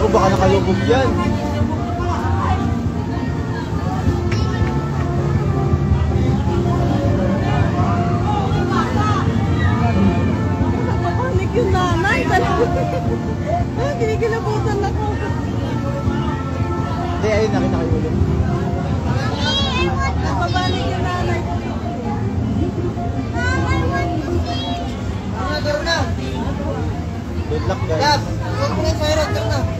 Baka nakalubog yan. Napapanik yung nanay. Kinikilabutan ako. Hindi, ayun, nakita kayo ulit. Napapanik yung nanay. Good luck, guys. Yap, huwag mo na sa'yo,